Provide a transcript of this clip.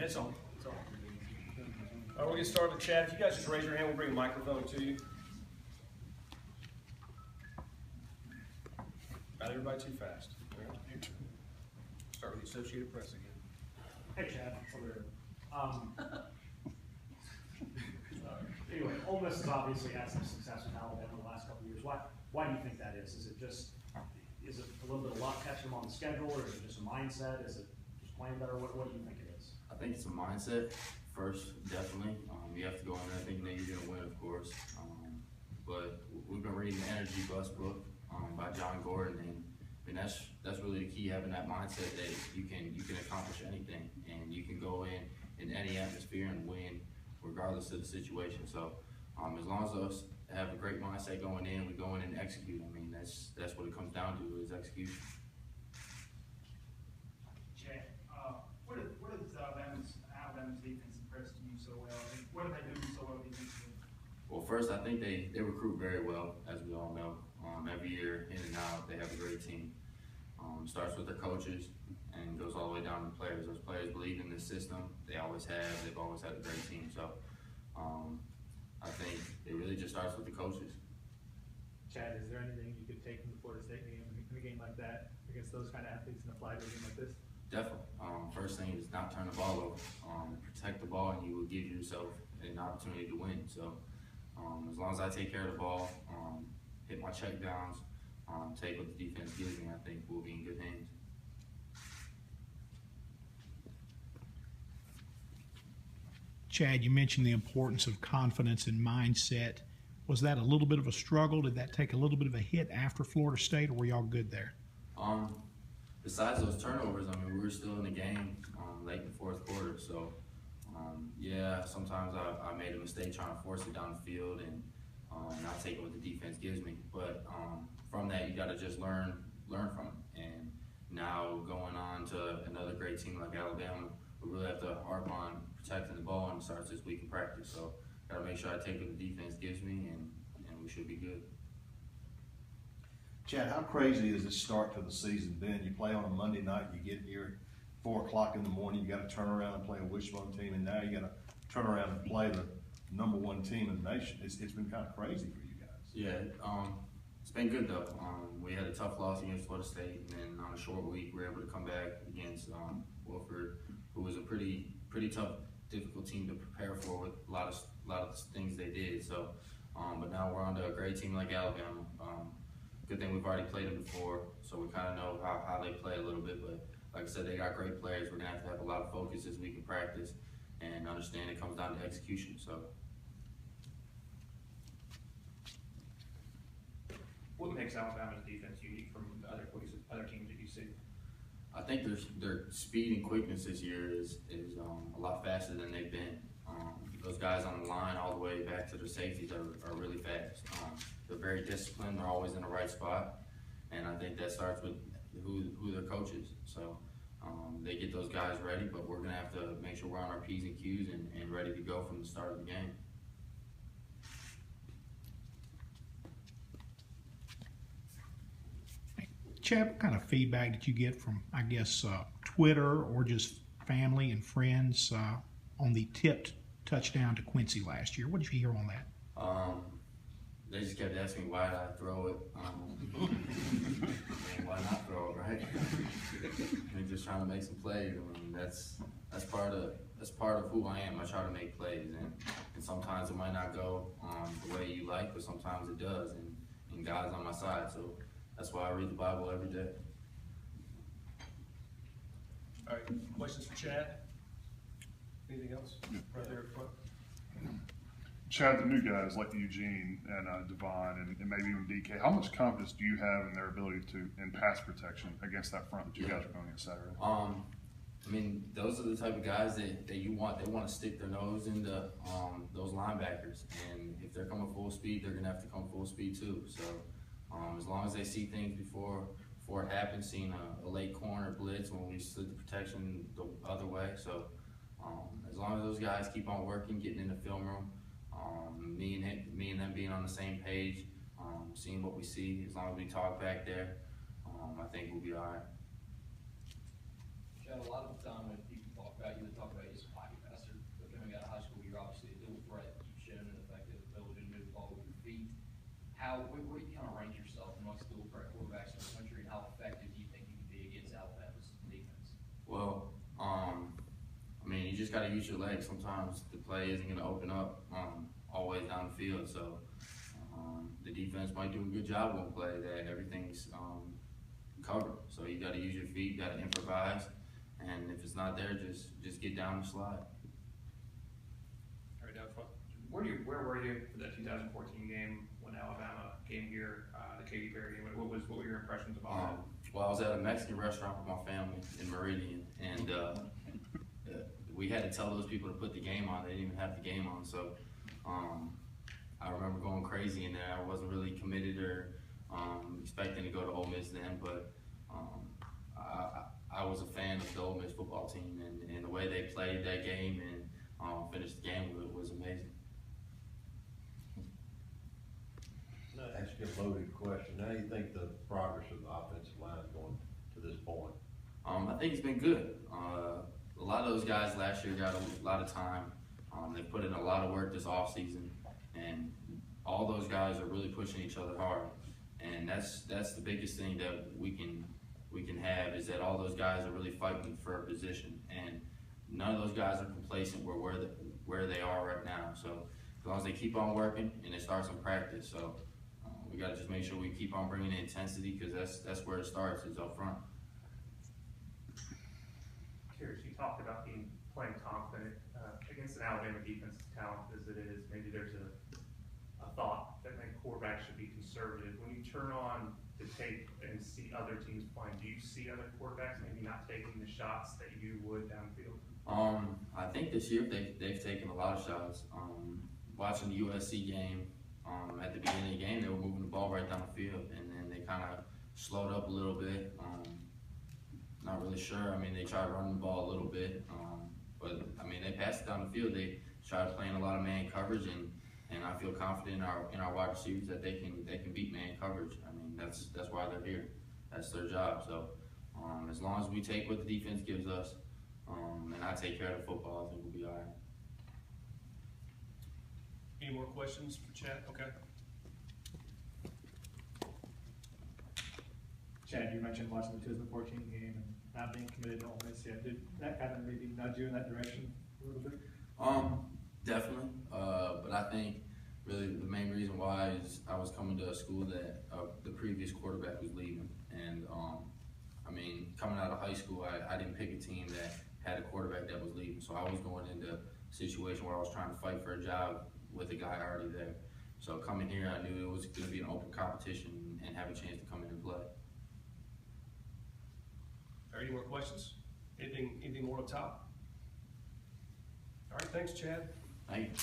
It's on. It's on. All right, we'll get started. Chad, if you guys just raise your hand, we'll bring a microphone to you. Not everybody too fast. Start with the Associated Press again. Hey, Chad. Over here. Anyway, Ole Miss has obviously had some success with Alabama in the last couple of years. Why do you think that is? Is it a little bit of luck catching them on the schedule, or is it just a mindset? Is it just playing better? What do you think it is? I think it's a mindset first, definitely. You have to go in there thinking that you're going to win, of course. But we've been reading the Energy Bus book by John Gordon, and I mean that's really the key, having that mindset that you can accomplish anything, and you can go in any atmosphere and win regardless of the situation. So as long as us have a great mindset going in, we go in and execute. I mean that's what it comes down to, is execution. Chad, what does Alabama's defense impress you so well? What do they do so well defensively? Well, first, I think they recruit very well, as we all know. Every year, in and out, they have a great team. Starts with their coaches and goes all the way down to the players. Those players believe in this system. They always have. They've always had a great team. So I think it really just starts with the coaches. Chad, is there anything you could take from the Florida State game in a game like that against those kind of athletes and apply to a game like this? Definitely. First thing is not turn the ball over. Protect the ball, and you will give yourself an opportunity to win. So as long as I take care of the ball, hit my check downs, take what the defense gives me, I think we'll be in good hands. Chad, you mentioned the importance of confidence and mindset. Was that a little bit of a struggle? Did that take a little bit of a hit after Florida State, or were y'all good there? Besides those turnovers, I mean, we were still in the game late in the fourth quarter. So, yeah, sometimes I made a mistake trying to force it down the field and not taking what the defense gives me. But from that, you got to just learn from it. And now going on to another great team like Alabama, we really have to harp on protecting the ball, and it starts this week in practice. So, got to make sure I take what the defense gives me, and we should be good. Chad, how crazy is this start to the season been? You play on a Monday night, you get here at 4 o'clock in the morning, you got to turn around and play a wishbone team, and now you got to turn around and play the #1 team in the nation. It's been kind of crazy for you guys. Yeah, it's been good though. We had a tough loss against Florida State, and then on a short week, we were able to come back against Wofford, who was a pretty tough, difficult team to prepare for with a lot of things they did. So, but now we're on to a great team like Alabama. Good thing we've already played them before, so we kind of know how they play a little bit. But like I said, they got great players. We're gonna have to have a lot of focus this week in practice, and understand it comes down to execution. So. What makes Alabama's defense unique from the other teams that you see? I think their speed and quickness this year is a lot faster than they've been. Those guys on the line all the way back to their safeties are really fast. They're very disciplined. They're always in the right spot, and I think that starts with who their coach is. So they get those guys ready, but we're gonna have to make sure we're on our P's and Q's and ready to go from the start of the game. Chad, what kind of feedback did you get from, I guess, Twitter or just family and friends on the tipped touchdown to Quincy last year? What did you hear on that? They just kept asking me why did I throw it. And why not throw it, right? And just trying to make some plays. I mean, that's part of who I am. I try to make plays, and sometimes it might not go the way you like, but sometimes it does, and God's on my side. So that's why I read the Bible every day. All right, questions for Chad? Anything else? Right there in front. Chad, the new guys like Eugene and Devon and maybe even DK, how much confidence do you have in their ability in pass protection against that front that you guys are going against Saturday? I mean, those are the type of guys that you want. They want to stick their nose into those linebackers, and if they're coming full speed, they're gonna have to come full speed too. So as long as they see things before it happens, seeing a late corner blitz when we slid the protection the other way. So as long as those guys keep on working, getting in the film room, me and them being on the same page, seeing what we see, as long as we talk back there, I think we'll be all right. Chad, a lot of the time when people talk about you, they talk about you as a just gotta use your legs. Sometimes the play isn't gonna open up, all the way down the field, so, the defense might do a good job on play that everything's, covered. So you gotta use your feet, you gotta improvise, and if it's not there, just get down and slide. All right, down front. Where were you for that 2014 game when Alabama came here, the Katy Perry game? What were your impressions about that? Well, I was at a Mexican restaurant with my family in Meridian, and we had to tell those people to put the game on. They didn't even have the game on, so I remember going crazy in there. I wasn't really committed or expecting to go to Ole Miss then, but I was a fan of the Ole Miss football team, and the way they played that game and finished the game was amazing. Ask you a loaded question. How do you think the progress of the offensive line is going to this point? I think it's been good. A lot of those guys last year got a lot of time. They put in a lot of work this offseason, and all those guys are really pushing each other hard. And that's the biggest thing that we can have, is that all those guys are really fighting for a position, and none of those guys are complacent where they are right now. So as long as they keep on working, and it starts in practice. So we got to just make sure we keep on bringing the intensity, because that's where it starts, is up front. Curious, you talked about playing confident against an Alabama defense as talented as it is. Maybe there's a thought that maybe quarterbacks should be conservative. When you turn on the tape and see other teams playing, do you see other quarterbacks maybe not taking the shots that you would downfield? I think this year they've taken a lot of shots. Watching the USC game, at the beginning of the game, they were moving the ball right down the field, and then they kind of slowed up a little bit. Not really sure. I mean, they tried running the ball a little bit, but I mean, they passed it down the field. They tried playing a lot of man coverage, and I feel confident in our wide receivers that they can beat man coverage. I mean, that's why they're here. That's their job. So as long as we take what the defense gives us, and I take care of the football, I think we'll be all right. Any more questions for Chad? Okay. Chad, you mentioned watching the 2014 game and not being committed to Ole Miss yet. Did that kind of maybe nudge you in that direction a little bit? Definitely. But I think really the main reason why is I was coming to a school that the previous quarterback was leaving, and I mean, coming out of high school, I didn't pick a team that had a quarterback that was leaving, so I was going into a situation where I was trying to fight for a job with a guy already there. So coming here, I knew it was going to be an open competition and have a chance to come in and play. Are any more questions? Anything more on top? All right, thanks, Chad. Thank you.